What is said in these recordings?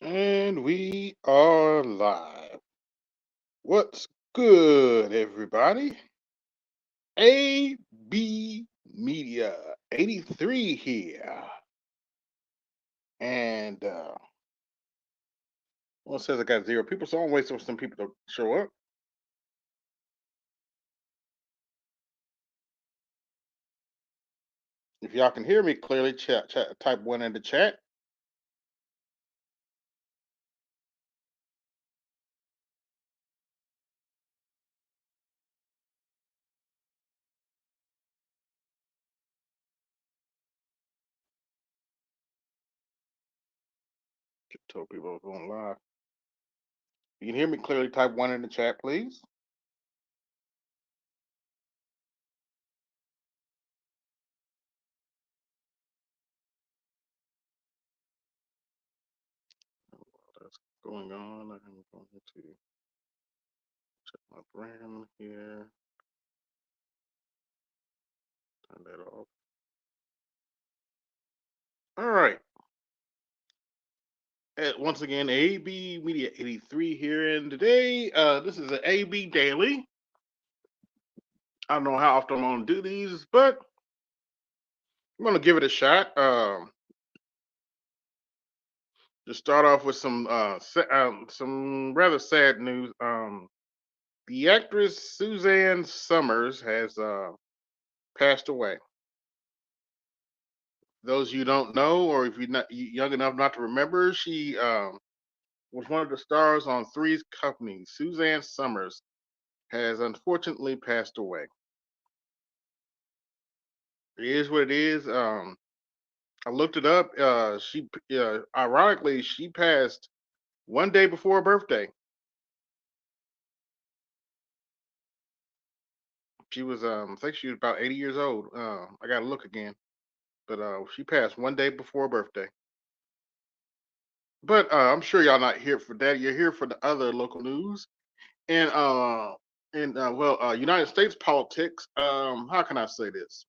And we are live. What's good, everybody? AB Media 83 here. And well, it says I got 0 people, so I'm waiting for some people to show up. If y'all can hear me clearly, type 1 in the chat. Just told people I was going live. You can hear me clearly, type 1 in the chat, please. While that's going on, I'm going to check my brand here. Turn that off. All right. Once again, AB Media 83 here, and today this is an AB Daily. I don't know how often I'm going to do these, but I'm going to give it a shot. To start off with some rather sad news. The actress Suzanne Summers has passed away. Those you don't know, or if you're not young enough not to remember, she was one of the stars on Three's Company. Suzanne Summers has unfortunately passed away. It is what it is. I looked it up. Ironically, she passed one day before her birthday. She was, I think she was about 80 years old. I got to look again, but she passed one day before her birthday. But I'm sure y'all not here for that. You're here for the other local news and United States politics. How can I say this?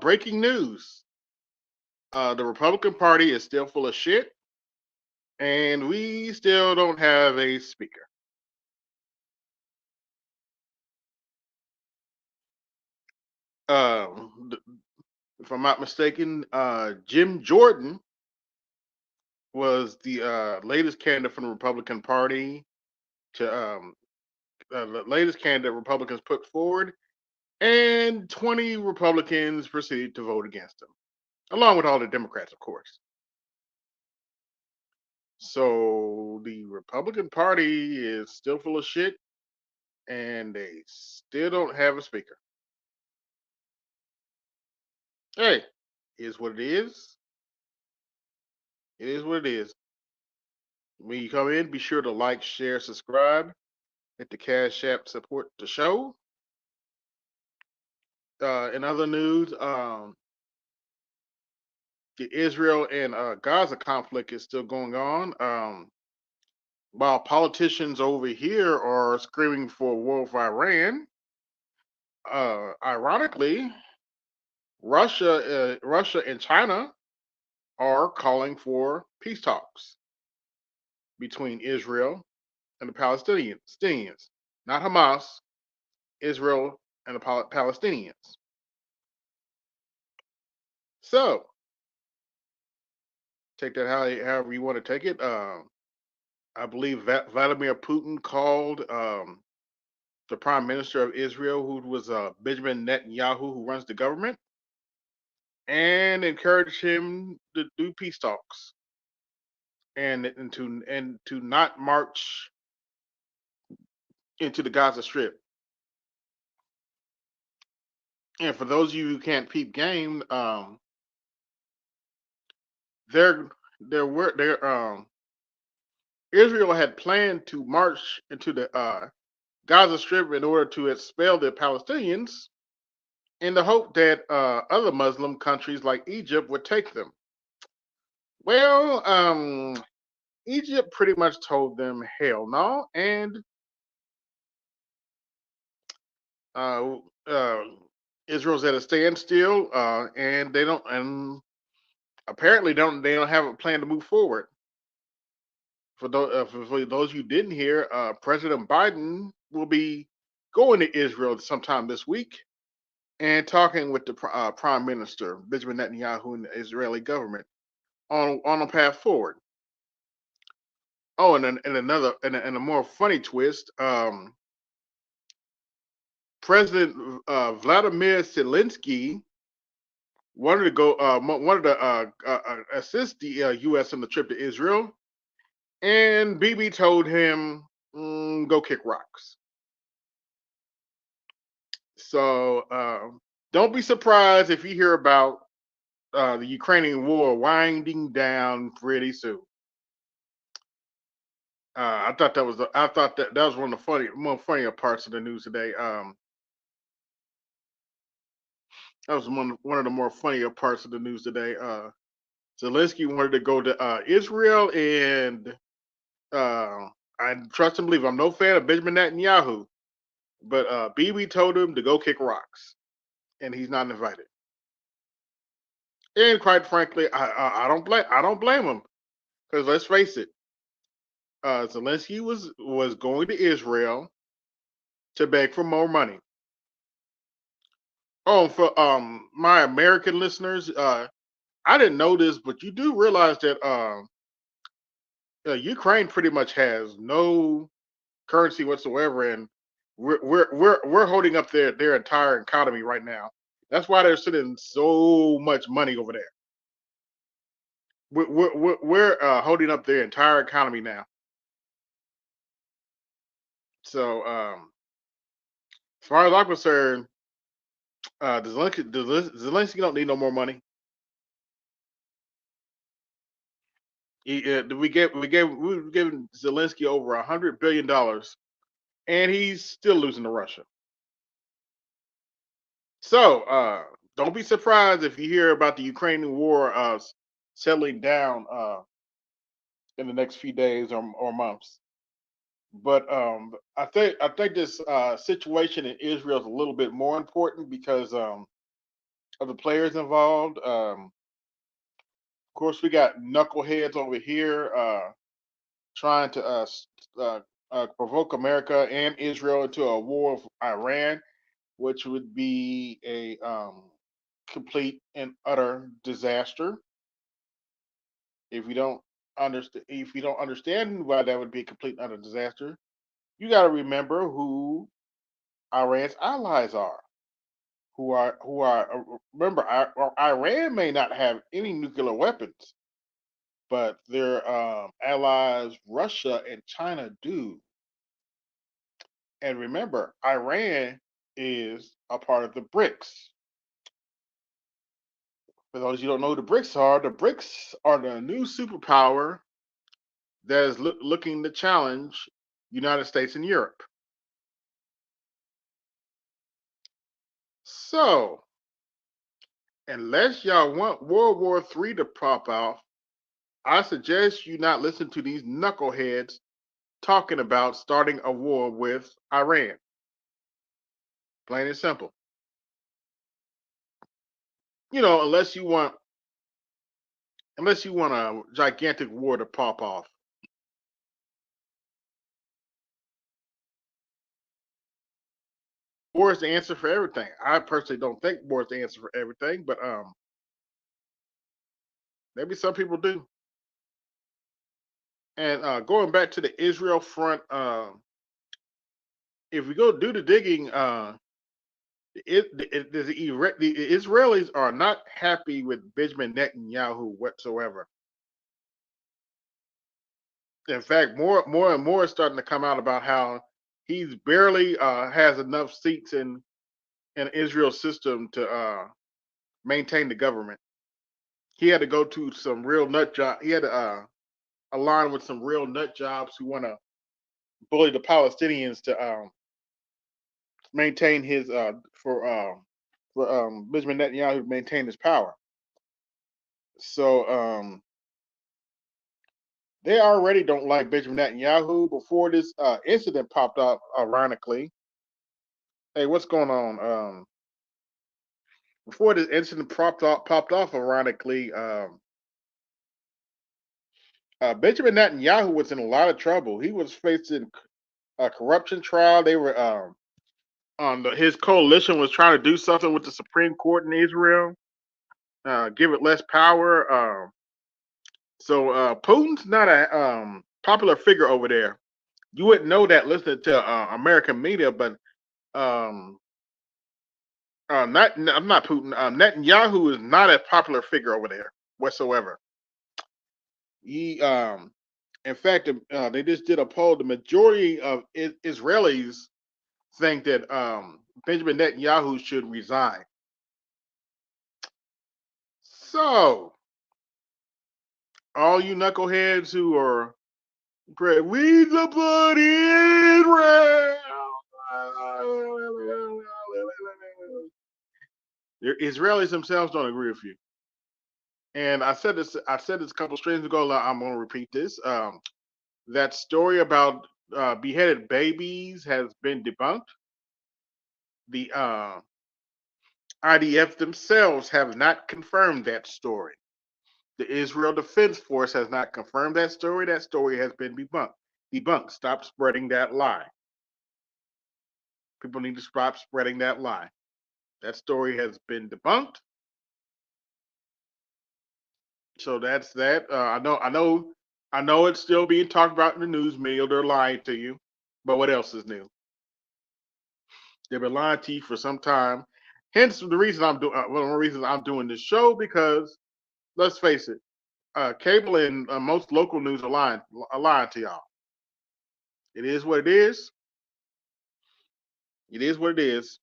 Breaking news. The Republican Party is still full of shit, and we still don't have a speaker. Um, if I'm not mistaken, Jim Jordan was the latest candidate from the Republican Party to the latest candidate Republicans put forward, and 20 Republicans proceeded to vote against him, along with all the Democrats, of course. So the Republican Party is still full of shit, and they still don't have a speaker. Hey, is what it is. It is what it is. When you come in, be sure to like, share, subscribe, hit the Cash App, support the show. In other news, the Israel and Gaza conflict is still going on. While politicians over here are screaming for war with Iran, ironically, Russia and China are calling for peace talks between Israel and the Palestinians, not Hamas, Israel and the Palestinians. So take that however you want to take it. I believe Vladimir Putin called the prime minister of Israel, who was Benjamin Netanyahu, who runs the government, and encouraged him to do peace talks and to not march into the Gaza Strip. And for those of you who can't peep game, there Israel had planned to march into the Gaza Strip in order to expel the Palestinians in the hope that other Muslim countries like Egypt would take them. Well, Egypt pretty much told them hell no, and uh, uh, Israel's at a standstill, and they don't, and apparently they don't have a plan to move forward. for those you didn't hear, President Biden will be going to Israel sometime this week and talking with the Prime Minister Benjamin Netanyahu and the Israeli government on a path forward. Oh, and another and a more funny twist, President Vladimir Zelensky wanted to go, wanted to assist the U.S. on the trip to Israel, and Bibi told him, "Go kick rocks." So don't be surprised if you hear about the Ukrainian war winding down pretty soon. I thought that was one of the more funnier parts of the news today. That was one of the more funnier parts of the news today. Zelensky wanted to go to Israel, and I trust and believe I'm no fan of Benjamin Netanyahu, but Bibi told him to go kick rocks, and he's not invited. And quite frankly, I don't blame him, because let's face it, Zelensky was going to Israel to beg for more money. Oh, for my American listeners, I didn't know this, but you do realize that Ukraine pretty much has no currency whatsoever, and we're holding up their entire economy right now. That's why they're sending so much money over there. We're holding up their entire economy now. So as far as I'm concerned, Zelensky don't need no more money. We gave Zelensky over $100 billion, and he's still losing to Russia. So don't be surprised if you hear about the Ukrainian war settling down in the next few days or months. But I think this situation in Israel is a little bit more important because of the players involved. Of course, we got knuckleheads over here trying to provoke America and Israel into a war with Iran, which would be a complete and utter disaster. If you don't understand why that would be a complete and utter disaster, you got to remember who Iran's allies are. Remember, Iran may not have any nuclear weapons, but their allies Russia and China do. And remember, Iran is a part of the BRICS. For those you don't know who the BRICS are the new superpower that is looking to challenge United States and Europe. So, unless y'all want World War III to pop off, I suggest you not listen to these knuckleheads talking about starting a war with Iran. Plain and simple. Unless you want a gigantic war to pop off. War is the answer for everything. I personally don't think war is the answer for everything, but maybe some people do. And going back to the Israel front, if we go do the digging, the Israelis are not happy with Benjamin Netanyahu whatsoever. In fact, more and more is starting to come out about how he's barely has enough seats in Israel's system to maintain the government. He had to go to some real nut job. He had to align with some real nut jobs who want to bully the Palestinians to maintain his for Benjamin Netanyahu to maintain his power. So they already don't like Benjamin Netanyahu. Before this incident popped up, ironically, hey, what's going on? Before this incident popped off, ironically, Benjamin Netanyahu was in a lot of trouble. He was facing a corruption trial. They were his coalition was trying to do something with the Supreme Court in Israel, give it less power. So Putin's not a popular figure over there. You wouldn't know that listening to American media, but um, I'm not Putin. Netanyahu is not a popular figure over there whatsoever. He, in fact, they just did a poll. The majority of Israelis think that Benjamin Netanyahu should resign. So, all you knuckleheads who are great, we support Israel. The Israelis themselves don't agree with you. And I said this. I said this a couple streams ago. I'm going to repeat this. That story about beheaded babies has been debunked. The IDF themselves have not confirmed that story. The Israel Defense Force has not confirmed that story. That story has been debunked. Debunked. Stop spreading that lie. People need to stop spreading that lie. That story has been debunked. So that's that. I know it's still being talked about in the news media. They're lying to you. But what else is new? They've been lying to you for some time. Hence the reason I'm doing one of the reasons I'm doing this show, because let's face it, cable and most local news are lying to y'all. It is what it is. It is what it is.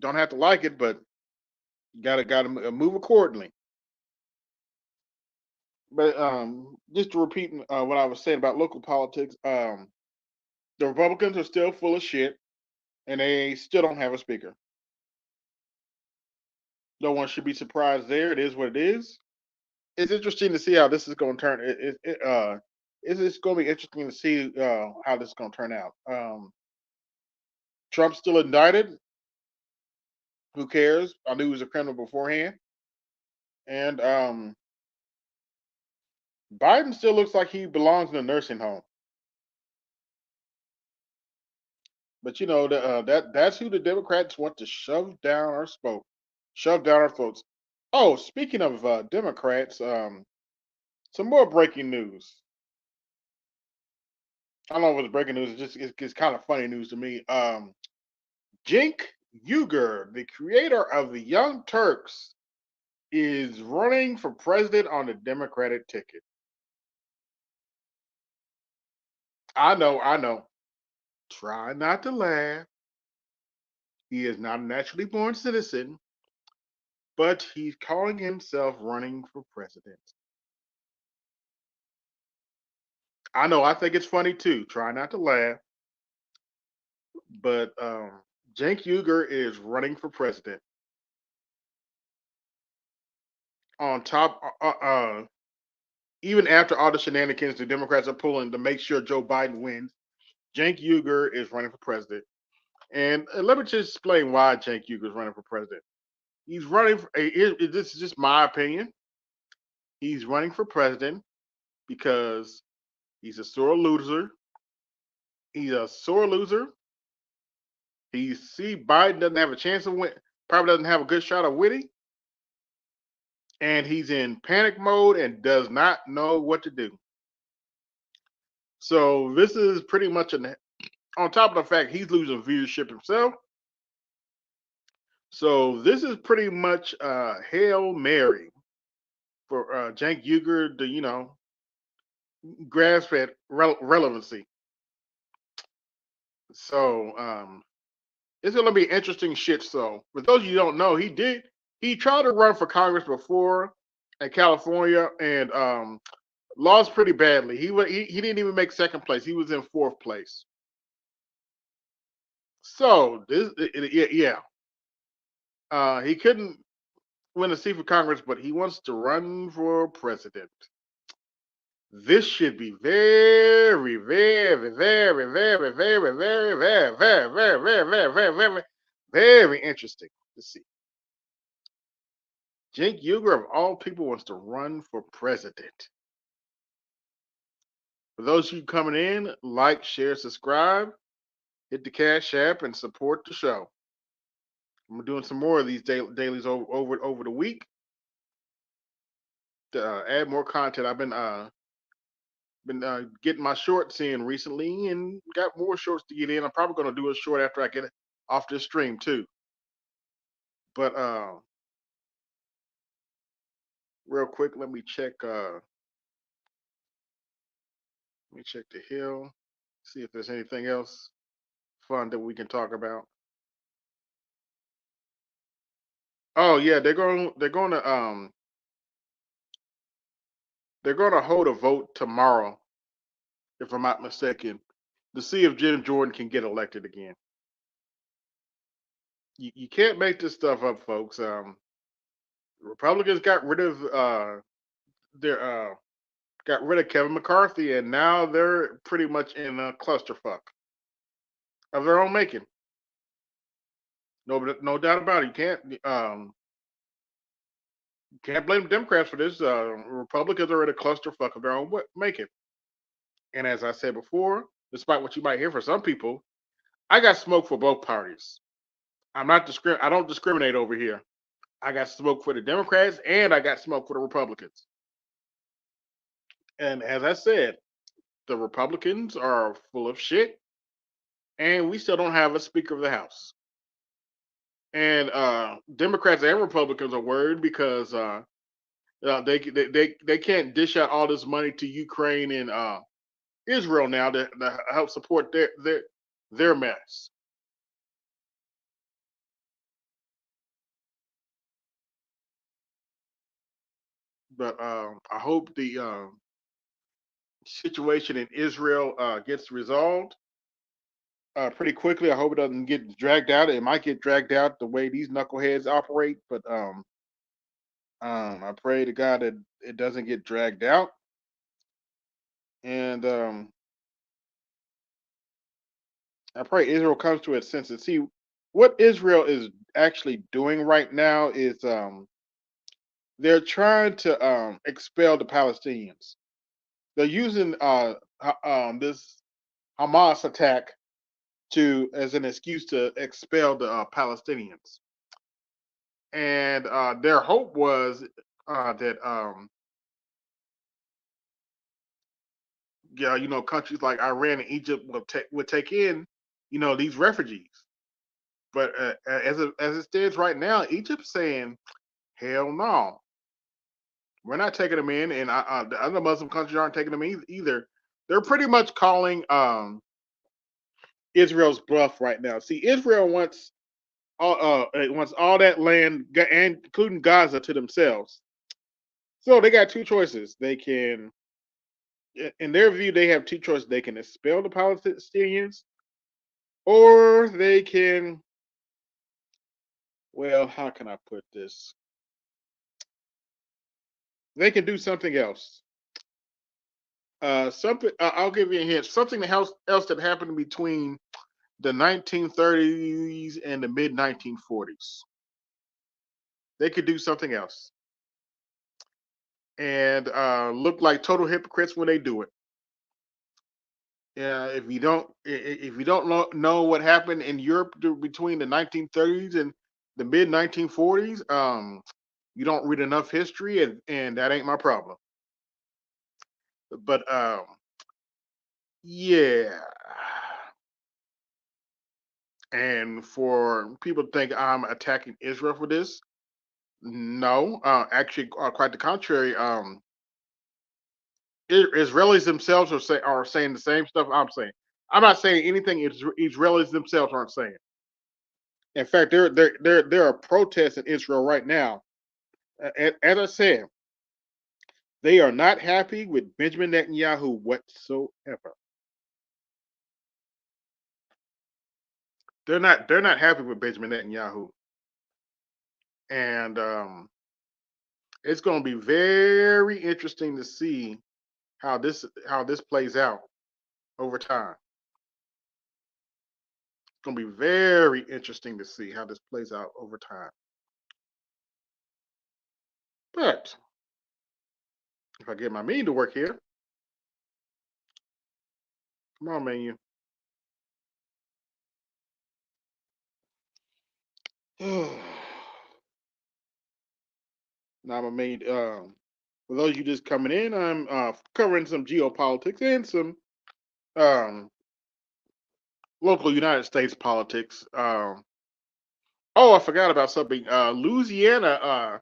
Don't have to like it, but you gotta move accordingly. But just to repeat what I was saying about local politics, the Republicans are still full of shit, and they still don't have a speaker. No one should be surprised there. It is what it is. It's interesting to see how this is going to turn. It's going to be interesting to see how this is going to turn out. Trump's still indicted. Who cares? I knew he was a criminal beforehand. And Biden still looks like he belongs in a nursing home. But you know that's who the Democrats want to shove down our throats. Oh, speaking of Democrats, some more breaking news. I don't know if it's breaking news. It's kind of funny news to me. Cenk Uygur, the creator of the Young Turks, is running for president on the Democratic ticket. I know, I know. Try not to laugh. He is not a naturally born citizen, but he's calling himself running for president. I know, I think it's funny too. Try not to laugh. But Cenk Uygur is running for president. On top, even after all the shenanigans the Democrats are pulling to make sure Joe Biden wins, Cenk Uygur is running for president. And let me just explain why Cenk Uygur is running for president. He's running for, this is just my opinion. He's running for president because he's a sore loser. He's a sore loser. He see Biden doesn't have a chance of win, probably doesn't have a good shot of winning, and he's in panic mode and does not know what to do. So this is pretty much on top of the fact he's losing viewership himself. So this is pretty much Hail Mary for Cenk Uygur to, grasp at relevancy. So it's gonna be interesting shit. So for those of you who don't know, he tried to run for Congress before in California and lost pretty badly. He didn't even make second place. He was in fourth place. So yeah. He couldn't win a seat for Congress, but he wants to run for president. This should be very, very, very, very, very, very, very, very, very, very, very, very, very, very interesting to see. Cenk Uygur, of all people, wants to run for president. For those of you coming in, like, share, subscribe, hit the Cash App, and support the show. I'm doing some more of these dailies over the week to add more content. I've been getting my shorts in recently and got more shorts to get in. I'm probably going to do a short after I get off this stream too. But real quick, let me check. Let me check the hill. See if there's anything else fun that we can talk about. Oh yeah, they're going to hold a vote tomorrow, if I'm not mistaken, to see if Jim Jordan can get elected again. You can't make this stuff up, folks. Republicans their got rid of Kevin McCarthy, and now they're pretty much in a clusterfuck of their own making. No doubt about it. You can't blame the Democrats for this. Republicans are in a clusterfuck of their own making. And as I said before, despite what you might hear from some people, I got smoke for both parties. I don't discriminate over here. I got smoke for the Democrats and I got smoke for the Republicans. And as I said, the Republicans are full of shit, and we still don't have a Speaker of the House. And Democrats and Republicans are worried because they can't dish out all this money to Ukraine and Israel now to help support their mess. But I hope the situation in Israel gets resolved pretty quickly. I hope it doesn't get dragged out. It might get dragged out the way these knuckleheads operate, but I pray to God that it doesn't get dragged out. And I pray Israel comes to its senses. See, what Israel is actually doing right now is they're trying to expel the Palestinians. They're using this Hamas attack to as an excuse to expel the Palestinians. And their hope was that yeah, countries like Iran and Egypt would take in these refugees. But as it stands right now, Egypt's saying, "Hell no, we're not taking them in," and the other Muslim countries aren't taking them either. They're pretty much calling Israel's bluff right now. See, Israel wants all that land, including Gaza, to themselves. So they got two choices. They can, in their view, they have two choices. They can expel the Palestinians, or they can, well, how can I put this? They can do something else. Something I'll give you a hint. Something else that happened between the 1930s and the mid 1940s. They could do something else and look like total hypocrites when they do it. If you don't know what happened in Europe between the 1930s and the mid 1940s, you don't read enough history, and that ain't my problem. But yeah, and for people to think I'm attacking Israel for this, no, actually, quite the contrary. Israelis themselves are saying the same stuff I'm saying. I'm not saying anything Israelis themselves aren't saying. In fact, there are protests in Israel right now. As I said, they are not happy with Benjamin Netanyahu whatsoever. They're not happy with Benjamin Netanyahu, and it's going to be very interesting to see how this plays out over time. It's going to be very interesting to see how this plays out over time. But if I get my meeting to work here, Come on, menu. Now I'm made. For those of you just coming in, I'm covering some geopolitics and some um, local United States politics. Oh, I forgot about something. Louisiana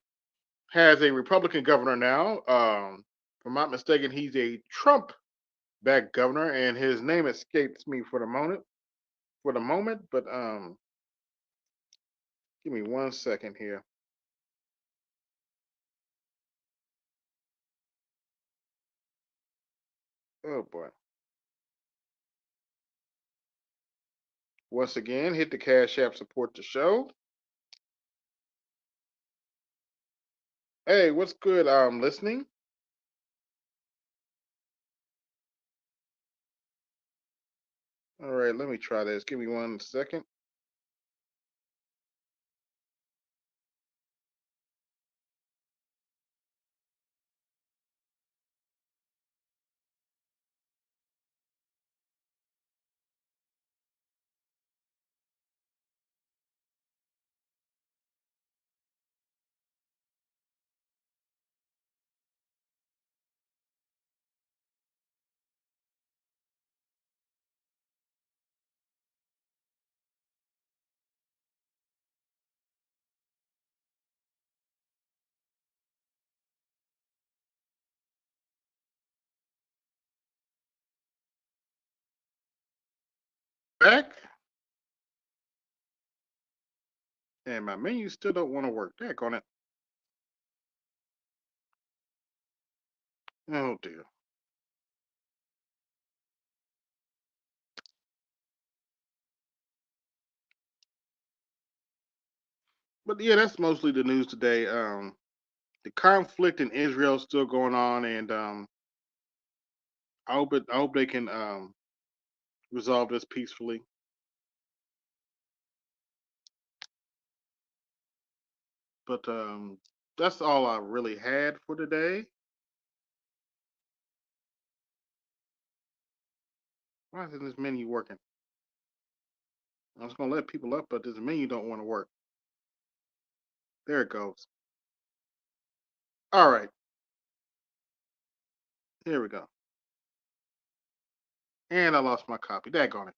has a Republican governor now. If I'm not mistaken, he's a Trump-backed governor, and his name escapes me for the moment. But give me 1 second here. Oh boy. Once again, hit the Cash App, support the show. Hey, what's good? Listening. All right, let me try this. Give me 1 second. Back, and my menu still don't want to work. Back on it. Oh dear. But yeah, that's mostly the news today. The conflict in Israel is still going on, and I hope they can resolve this peacefully. But that's all I really had for today. Why isn't this menu working? I was gonna let people up, but this menu don't want to work. There it goes. All right, here we go. And I lost my copy. Daggone it.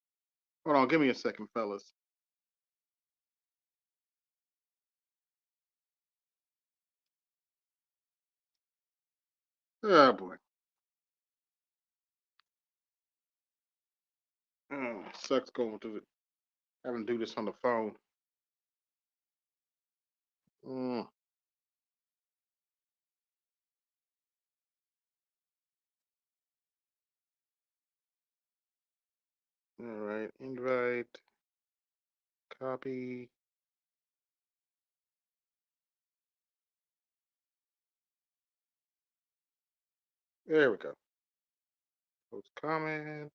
Hold on, give me a second, fellas. Oh boy. Oh, sucks going to having to do this on the phone. Mm, all right, invite, copy. There we go. Post comment,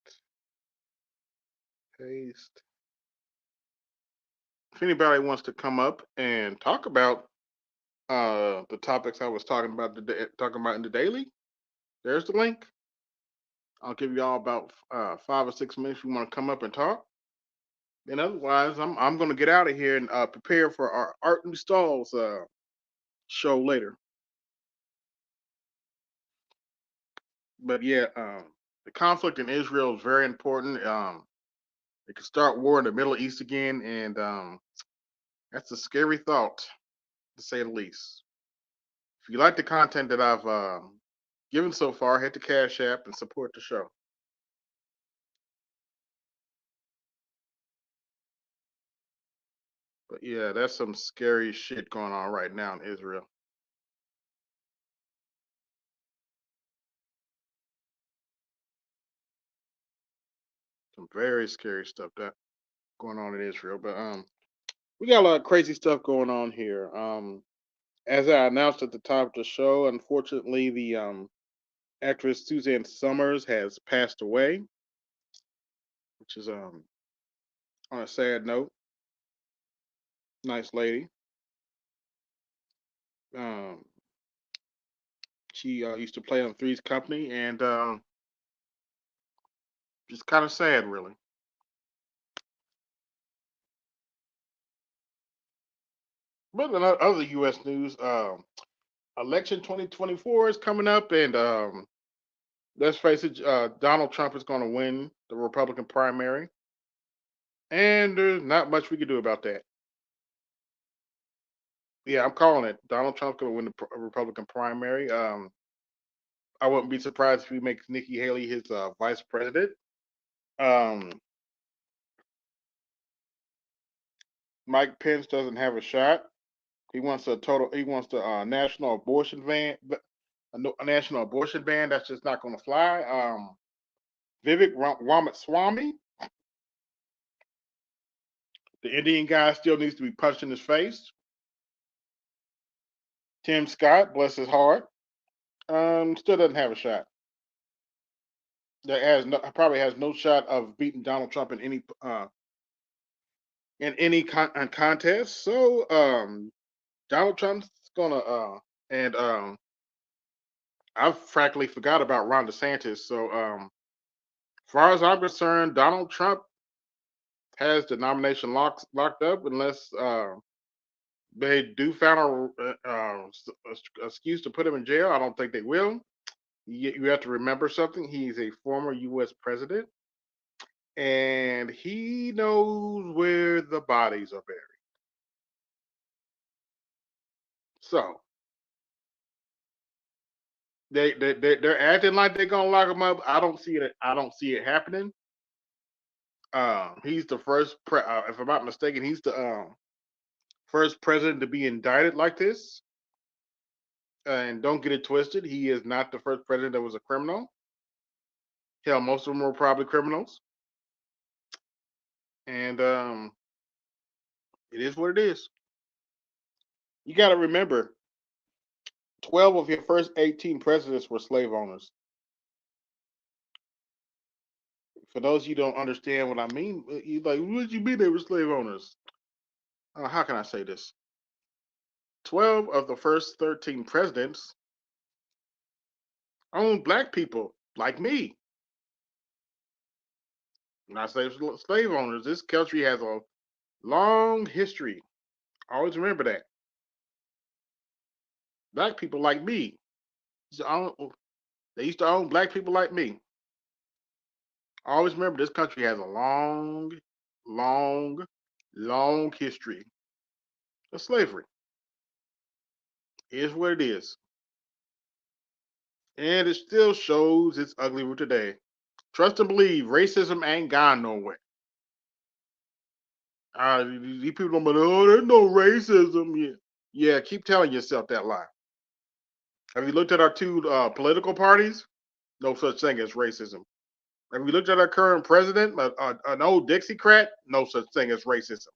paste. If anybody wants to come up and talk about the topics I was talking about in the daily, there's the link. I'll give you all about 5 or 6 minutes. If you want to come up and talk. And otherwise, I'm going to get out of here and prepare for our Art and Stalls show later. But yeah, the conflict in Israel is very important. It could start war in the Middle East again, and that's a scary thought, to say the least. If you like the content that I've given so far, hit the Cash App and support the show. But yeah, that's some scary shit going on right now in Israel. Some very scary stuff that going on in Israel. But we got a lot of crazy stuff going on here. As I announced at the top of the show, unfortunately, the actress Suzanne Summers has passed away, which is on a sad note. Nice lady. Um, she used to play on Three's Company, and Just kind of sad, really. But in other U.S. news, election 2024 is coming up, and let's face it, Donald Trump is going to win the Republican primary, and there's not much we can do about that. Yeah, I'm calling it. Donald Trump's going to win the Republican primary. I wouldn't be surprised if he makes Nikki Haley his vice president. Um, Mike Pence doesn't have a shot. He wants a total. He wants the national abortion ban. A national abortion ban. That's just not going to fly. Vivek Ramaswamy, the Indian guy, still needs to be punched in his face. Tim Scott, bless his heart, still doesn't have a shot. That has no, probably has no shot of beating Donald Trump in any contest. So Donald Trump's gonna and I frankly forgot about Ron DeSantis. So as far as I'm concerned, Donald Trump has the nomination locked up unless they do find a excuse to put him in jail. I don't think they will. You have to remember something. He's a former U.S. president, and he knows where the bodies are buried. So they're acting like they're gonna lock him up. I don't see it. I don't see it happening. He's the first. If I'm not mistaken, he's the first president to be indicted like this. And don't get it twisted. He is not the first president that was a criminal. Hell, most of them were probably criminals. And it is what it is. You got to remember, 12 of your first 18 presidents were slave owners. For those you don't understand what I mean, you like, what do you mean they were slave owners? How can I say this? 12 of the first 13 presidents owned black people like me. When I say slave owners, this country has a long history. Always remember that. Black people like me. They used to own black people like me. Always remember this country has a long, long history of slavery. It is what it is. And it still shows its ugly root today. Trust and believe, racism ain't gone nowhere. These people don't be, oh, there's no racism. Yeah, keep telling yourself that lie. Have you looked at our two political parties? No such thing as racism. Have you looked at our current president, an old Dixiecrat? No such thing as racism.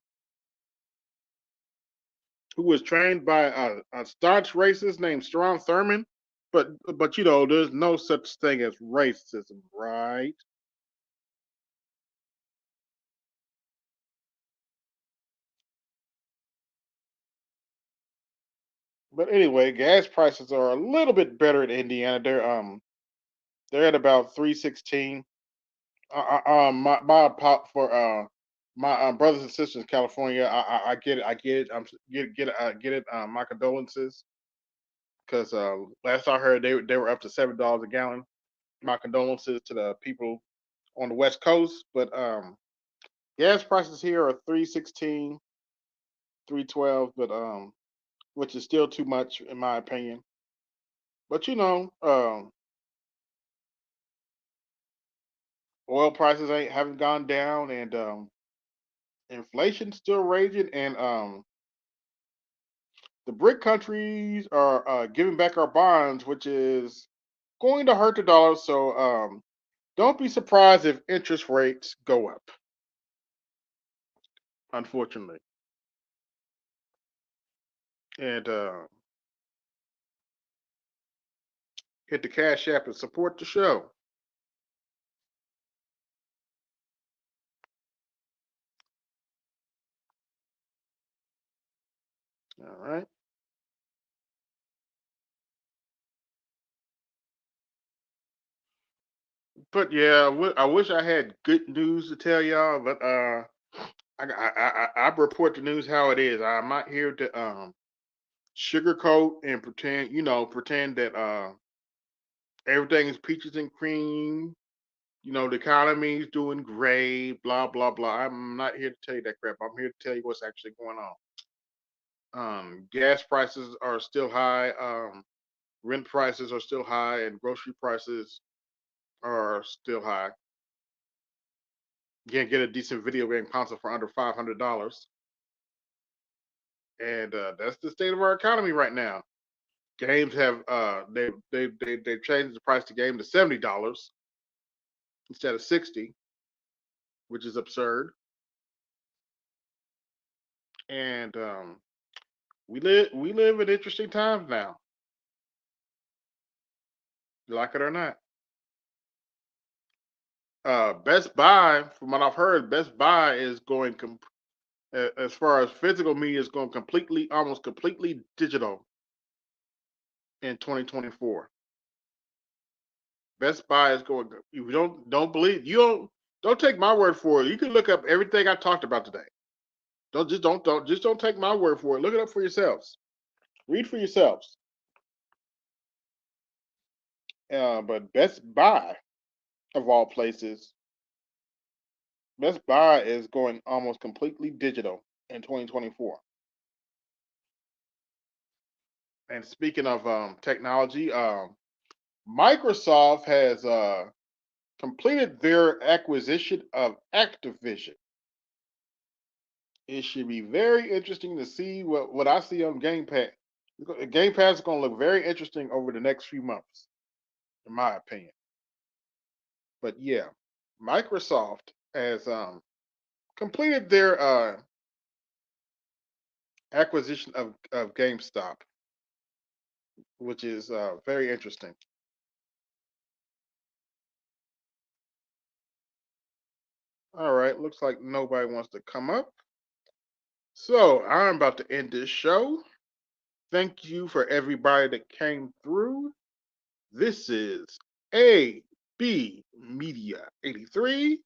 Who was trained by a staunch racist named Strom Thurmond? But there's no such thing as racism, right? But anyway, gas prices are a little bit better in Indiana. They're at about 3.16. My pop for my brothers and sisters in California. I get it. I get it. Get it. My condolences, because last I heard they were up to $7 a gallon. My condolences to the people on the West Coast. But gas prices here are 3.16, 3.12, but which is still too much in my opinion. But oil prices ain't haven't gone down, and inflation's still raging, and the BRIC countries are giving back our bonds, which is going to hurt the dollar. So don't be surprised if interest rates go up. Unfortunately, and hit the cash app and support the show. All right. But yeah, I wish I had good news to tell y'all, but I report the news how it is. I'm not here to sugarcoat and pretend, pretend that everything is peaches and cream. The economy is doing great, blah blah blah. I'm not here to tell you that crap. I'm here to tell you what's actually going on. Gas prices are still high. Rent prices are still high, and grocery prices are still high. You can't get a decent video game console for under $500, and that's the state of our economy right now. Games have they've changed the price to game to $70 instead of 60, which is absurd. And we live in interesting times now, like it or not. Best Buy, from what I've heard, Best Buy is going as far as physical media is going completely, almost completely digital in 2024. Best Buy is going. If you don't believe, don't take my word for it. You can look up everything I talked about today. Don't take my word for it. Look it up for yourselves. Read for yourselves. But Best Buy, of all places, Best Buy is going almost completely digital in 2024. And speaking of technology, Microsoft has completed their acquisition of Activision. It should be very interesting to see what I see on Game Pass. Game Pass is going to look very interesting over the next few months, in my opinion. But yeah, Microsoft has completed their acquisition of GameStop, which is very interesting. All right, looks like nobody wants to come up. So I'm about to end this show. Thank you for everybody that came through. This is AB Media 83,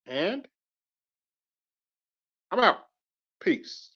and I'm out. Peace.